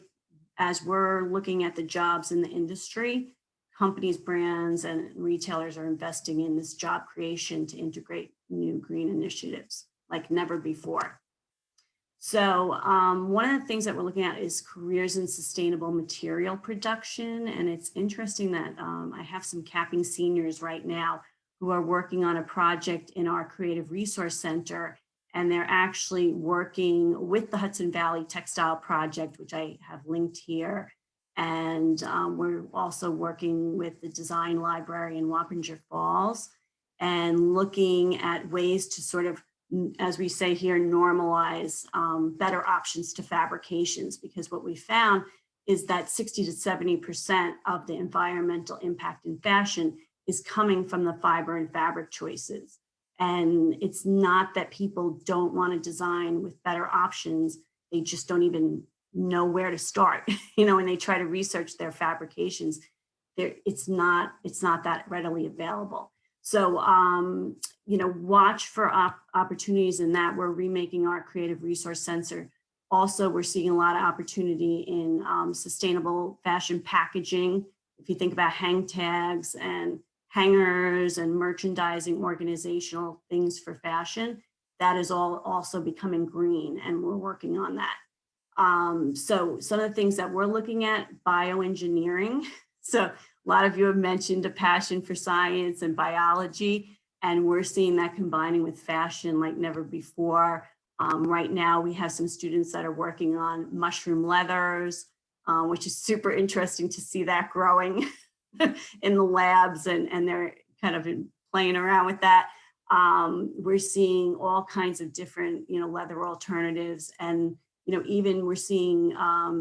as we're looking at the jobs in the industry, companies, brands, and retailers are investing in this job creation to integrate new green initiatives like never before. So one of the things that we're looking at is careers in sustainable material production. And it's interesting that I have some capping seniors right now who are working on a project in our Creative Resource Center. And they're actually working with the Hudson Valley Textile Project, which I have linked here. And we're also working with the Design Library in Wappinger Falls and looking at ways to sort of, as we say here, normalize better options to fabrications. Because what we found is that 60 to 70% of the environmental impact in fashion is coming from the fiber and fabric choices. And it's not that people don't want to design with better options, they just don't even know where to start. You know, when they try to research their fabrications, it's not that readily available. So, you know, watch for opportunities in that. We're remaking our Creative Resource Center. Also, we're seeing a lot of opportunity in sustainable fashion packaging. If you think about hang tags and hangers and merchandising, organizational things for fashion, that is all also becoming green, and we're working on that. So some of the things that we're looking at, bioengineering. So a lot of you have mentioned a passion for science and biology, and we're seeing that combining with fashion like never before. Right now, we have some students that are working on mushroom leathers, which is super interesting to see that growing in the labs, and they're kind of playing around with that. We're seeing all kinds of different, leather alternatives, and even we're seeing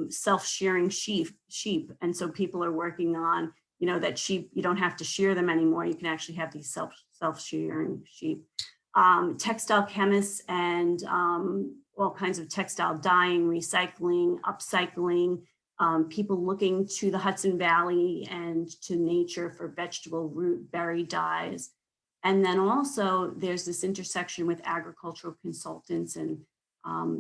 self-shearing sheep. And so people are working on, that sheep, you don't have to shear them anymore. You can actually have these self-shearing sheep. Textile chemists and all kinds of textile dyeing, recycling, upcycling, people looking to the Hudson Valley and to nature for vegetable, root, berry dyes. And then also there's this intersection with agricultural consultants and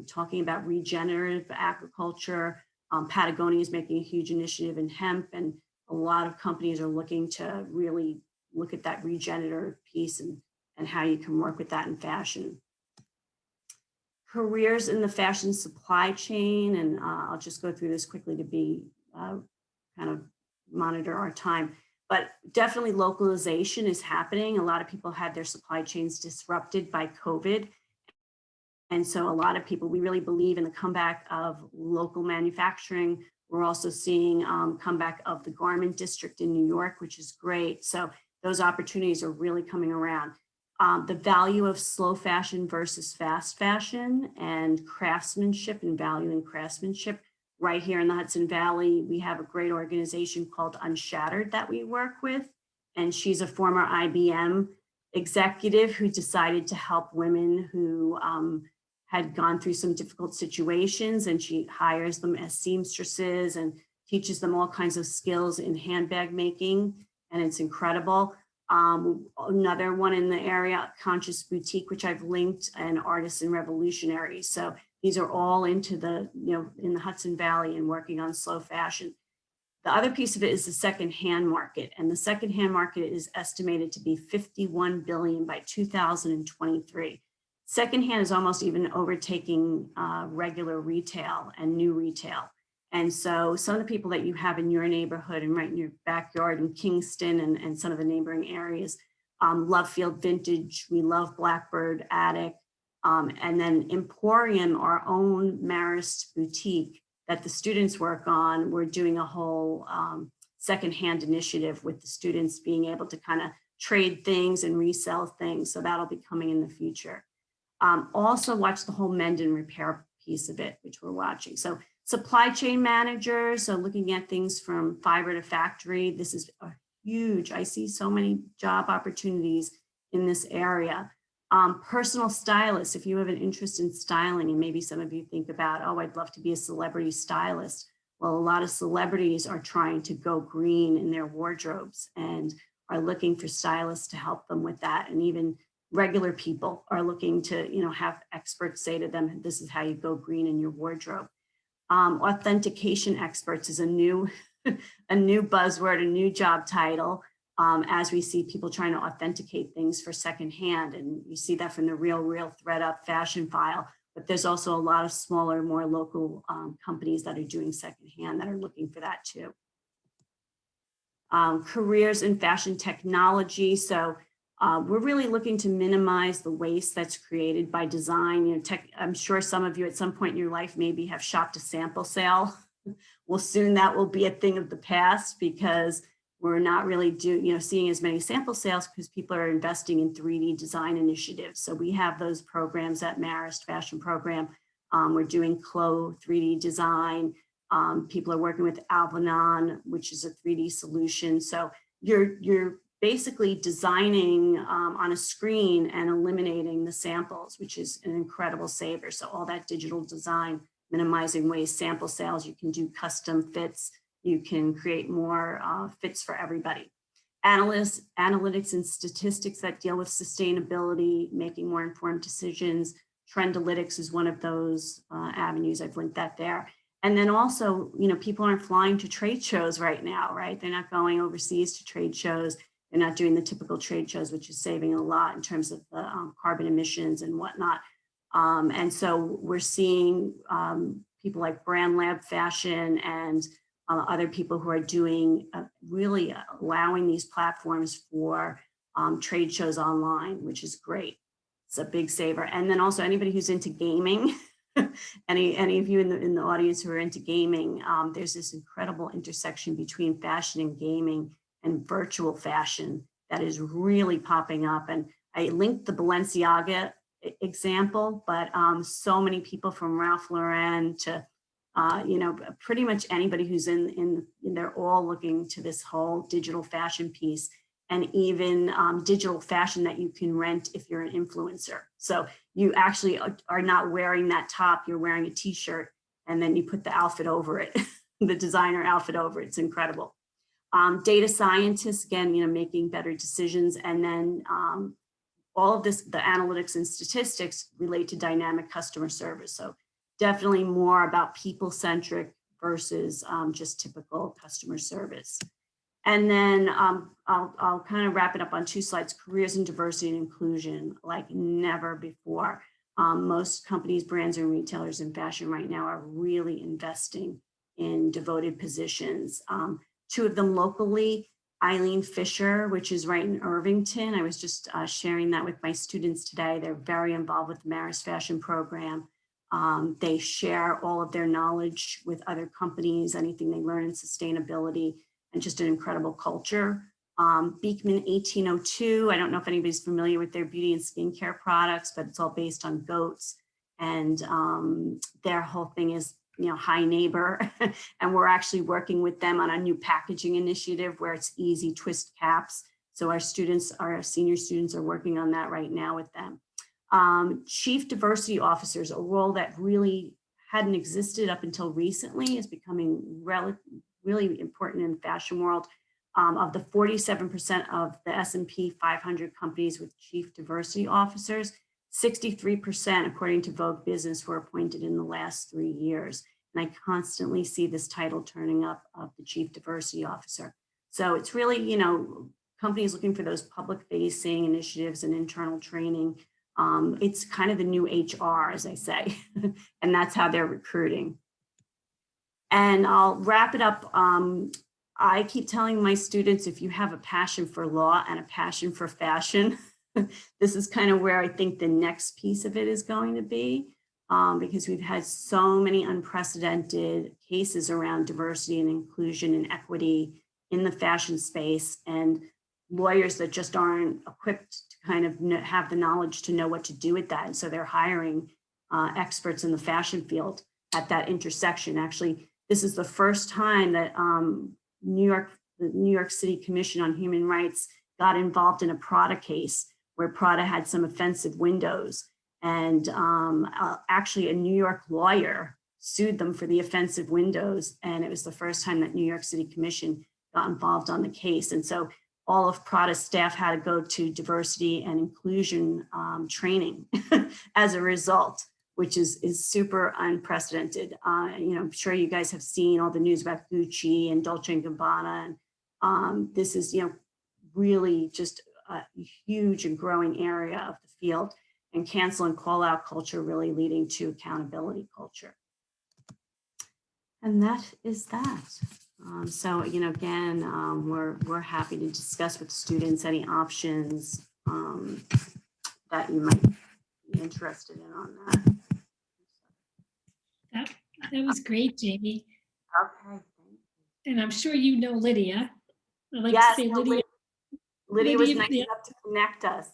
talking about regenerative agriculture. Patagonia is making a huge initiative in hemp, and a lot of companies are looking to really look at that regenerative piece and how you can work with that in fashion. Careers in the fashion supply chain, and I'll just go through this quickly to be kind of monitor our time. But definitely localization is happening. A lot of people had their supply chains disrupted by COVID. And so a lot of people, we really believe in the comeback of local manufacturing. We're also seeing comeback of the garment district in New York, which is great. So those opportunities are really coming around. The value of slow fashion versus fast fashion and craftsmanship, and valuing craftsmanship. Right here in the Hudson Valley, we have a great organization called Unshattered that we work with. And she's a former IBM executive who decided to help women who had gone through some difficult situations, and she hires them as seamstresses and teaches them all kinds of skills in handbag making, and it's incredible. Another one in the area, Conscious Boutique, which I've linked, and Artists and Revolutionaries. So these are all into the, in the Hudson Valley and working on slow fashion. The other piece of it is the secondhand market, and the secondhand market is estimated to be 51 billion by 2023. Secondhand is almost even overtaking regular retail and new retail. And so some of the people that you have in your neighborhood and right in your backyard in Kingston and some of the neighboring areas, Love Field Vintage, we love Blackbird Attic, and then Emporium, our own Marist boutique that the students work on. We're doing a whole secondhand initiative with the students being able to kind of trade things and resell things. So that'll be coming in the future. Also watch the whole mend and repair piece of it, which we're watching. So supply chain managers, so looking at things from fiber to factory. This is a huge, I see so many job opportunities in this area. Personal stylists, if you have an interest in styling, and maybe some of you think about, oh, I'd love to be a celebrity stylist. Well, a lot of celebrities are trying to go green in their wardrobes and are looking for stylists to help them with that. And even regular people are looking to, have experts say to them, this is how you go green in your wardrobe. Authentication experts is a new buzzword, a new job title, as we see people trying to authenticate things for secondhand. And you see that from the Real ThreadUp Fashion File, but there's also a lot of smaller, more local companies that are doing secondhand that are looking for that too. Careers in fashion technology. So we're really looking to minimize the waste that's created by design. I'm sure some of you at some point in your life maybe have shopped a sample sale. Well, soon that will be a thing of the past, because we're not really seeing as many sample sales because people are investing in 3D design initiatives. So we have those programs at Marist Fashion Program. We're doing Clo 3D design. People are working with Alvanon, which is a 3D solution. So you're basically designing on a screen and eliminating the samples, which is an incredible saver. So all that digital design, minimizing waste, sample sales, you can do custom fits, you can create more fits for everybody. Analytics and statistics that deal with sustainability, making more informed decisions. Trendalytics is one of those avenues. I've linked that there. And then also, people aren't flying to trade shows right now, right? They're not going overseas to trade shows. They're not doing the typical trade shows, which is saving a lot in terms of the carbon emissions and whatnot. And so we're seeing people like Brand Lab Fashion and other people who are doing really allowing these platforms for trade shows online, which is great. It's a big saver. And then also anybody who's into gaming, any of you in the audience who are into gaming, there's this incredible intersection between fashion and gaming and virtual fashion that is really popping up. And I linked the Balenciaga example, but so many people from Ralph Lauren to pretty much anybody who's in they're all looking to this whole digital fashion piece, and even digital fashion that you can rent if you're an influencer. So you actually are not wearing that top, you're wearing a t-shirt, and then you put the outfit over it, the designer outfit over it. It's incredible. Data scientists, again, making better decisions. And then all of this, the analytics and statistics relate to dynamic customer service. So definitely more about people-centric versus just typical customer service. And then I'll kind of wrap it up on 2 slides: careers in diversity and inclusion, like never before. Most companies, brands, and retailers in fashion right now are really investing in devoted positions. 2 of them locally, Eileen Fisher, which is right in Irvington. I was just sharing that with my students today. They're very involved with the Marist Fashion Program. They share all of their knowledge with other companies, anything they learn in sustainability, and just an incredible culture. Beekman 1802, I don't know if anybody's familiar with their beauty and skincare products, but it's all based on goats. And their whole thing is, high neighbor. And we're actually working with them on a new packaging initiative where it's easy twist caps. So our senior students are working on that right now with them. Chief diversity officers, a role that really hadn't existed up until recently, is becoming really important in the fashion world. Of the 47% of the S&P 500 companies with chief diversity officers, 63%, according to Vogue Business, were appointed in the last 3 years. And I constantly see this title turning up of the chief diversity officer. So it's really, companies looking for those public-facing initiatives and internal training. It's kind of the new HR, as I say, and that's how they're recruiting. And I'll wrap it up. I keep telling my students, if you have a passion for law and a passion for fashion, this is kind of where I think the next piece of it is going to be, because we've had so many unprecedented cases around diversity and inclusion and equity in the fashion space, and lawyers that just aren't equipped to kind of have the knowledge to know what to do with that. And so they're hiring experts in the fashion field at that intersection. Actually, this is the first time that the New York City Commission on Human Rights got involved in a Prada case where Prada had some offensive windows. And actually a New York lawyer sued them for the offensive windows. And it was the first time that New York City Commission got involved on the case. And so all of Prada's staff had to go to diversity and inclusion training as a result, which is super unprecedented. I'm sure you guys have seen all the news about Gucci and Dolce & Gabbana. And this is, really just a huge and growing area of the field, and cancel and call out culture really leading to accountability culture. And that is that. So, again, we're happy to discuss with students any options that you might be interested in on that. That was great, Jamie. Okay. Thank you. And I'm sure you know Lydia. I'd like Yes, to say Lydia. Lydia was Lydia, nice enough to connect us.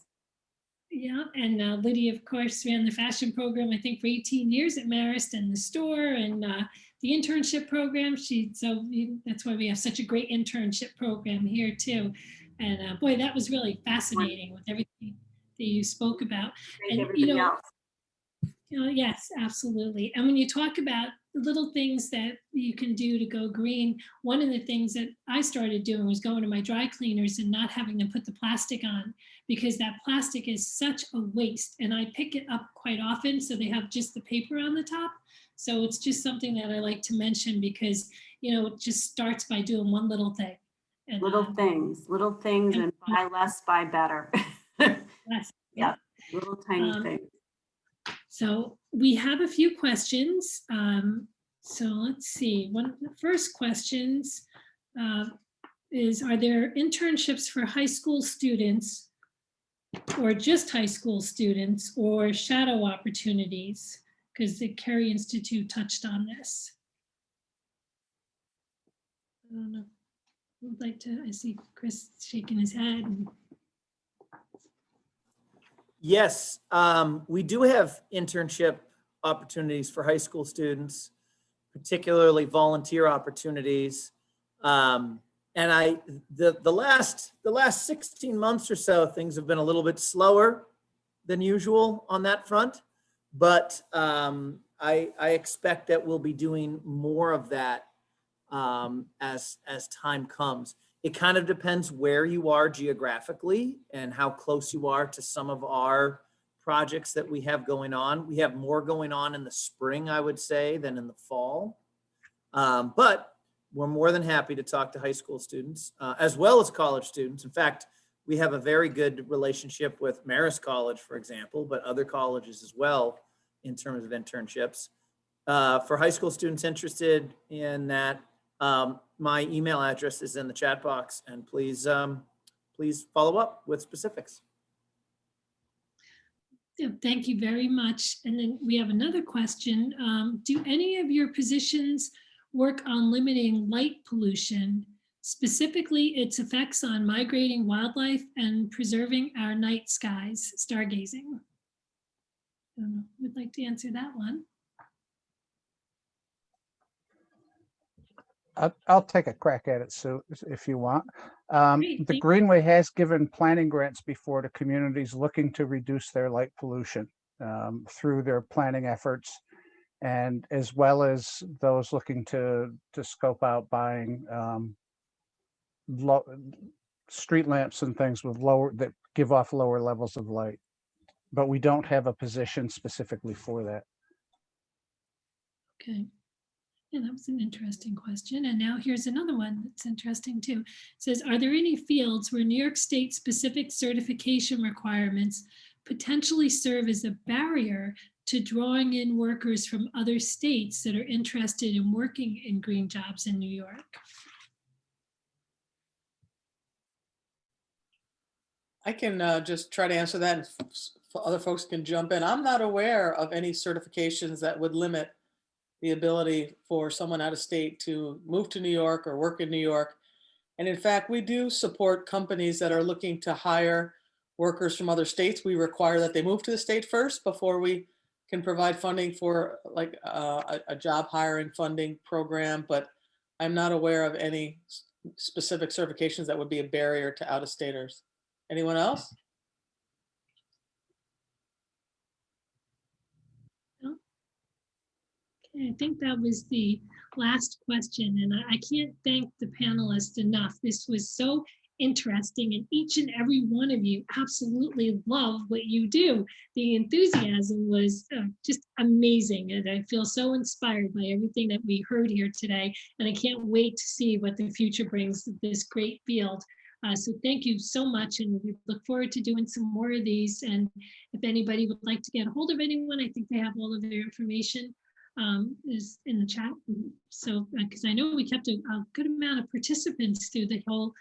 Yeah, and Lydia, of course, ran the fashion program, I think, for 18 years at Marist, and the store, and the internship program. That's why we have such a great internship program here too. And boy, that was really fascinating with everything that you spoke about. Thank And everybody else. Yes, absolutely. And when you talk about the little things that you can do to go green, one of the things that I started doing was going to my dry cleaners and not having them put the plastic on, because that plastic is such a waste. And I pick it up quite often, so they have just the paper on the top. So it's just something that I like to mention, because, it just starts by doing one little thing. And, little things, and buy less, buy better. Less, yeah, little tiny things. So we have a few questions. So let's see. One of the first questions is, are there internships for high school students, or just high school students, or shadow opportunities? because the Carey Institute touched on this. I don't know. Would like to, I see Chris shaking his head. Yes, we do have internship opportunities for high school students, particularly volunteer opportunities. And the last 16 months or so, things have been a little bit slower than usual on that front. But I expect that we'll be doing more of that as time comes. It kind of depends where you are geographically and how close you are to some of our projects that we have going on. We have more going on in the spring, I would say, than in the fall. But we're more than happy to talk to high school students as well as college students. In fact, we have a very good relationship with Marist College, for example, but other colleges as well in terms of internships. For high school students interested in that, my email address is in the chat box, and please follow up with specifics. Yeah, thank you very much. And then we have another question. Do any of your positions work on limiting light pollution, specifically its effects on migrating wildlife and preserving our night skies, stargazing? Would like to answer that one. I'll take a crack at it, Sue, if you want. Great, The thank Greenway has given planning grants before to communities looking to reduce their light pollution through their planning efforts, and as well as those looking to scope out buying street lamps and things with that give off lower levels of light. But we don't have a position specifically for that. Okay. Yeah, that was an interesting question. And now here's another one that's interesting too. It says, are there any fields where New York State specific certification requirements potentially serve as a barrier to drawing in workers from other states that are interested in working in green jobs in New York? I can just try to answer that, and other folks can jump in. I'm not aware of any certifications that would limit the ability for someone out of state to move to New York or work in New York. And in fact, we do support companies that are looking to hire workers from other states. We require that they move to the state first before we can provide funding for like a job hiring funding program, but I'm not aware of any specific certifications that would be a barrier to out-of-staters. Anyone else? Okay, I think that was the last question, and I can't thank the panelists enough. This was so interesting, and each and every one of you absolutely love what you do. The enthusiasm was just amazing, and I feel so inspired by everything that we heard here today, and I can't wait to see what the future brings to this great field. So thank you so much, and we look forward to doing some more of these. And if anybody would like to get a hold of anyone, I think they have all of their information is in the chat. So because I know we kept a good amount of participants through the whole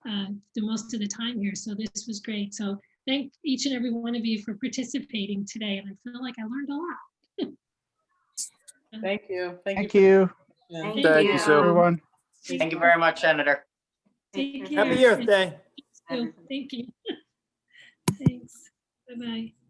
through most of the time here, so this was great. So thank each and every one of you for participating today, and I feel like I learned a lot. Thank you. Thank you. Thank you, Sue. Everyone. Thank you very much, Senator. Take care. Happy Earth Day. Thank you. Thanks. Bye-bye.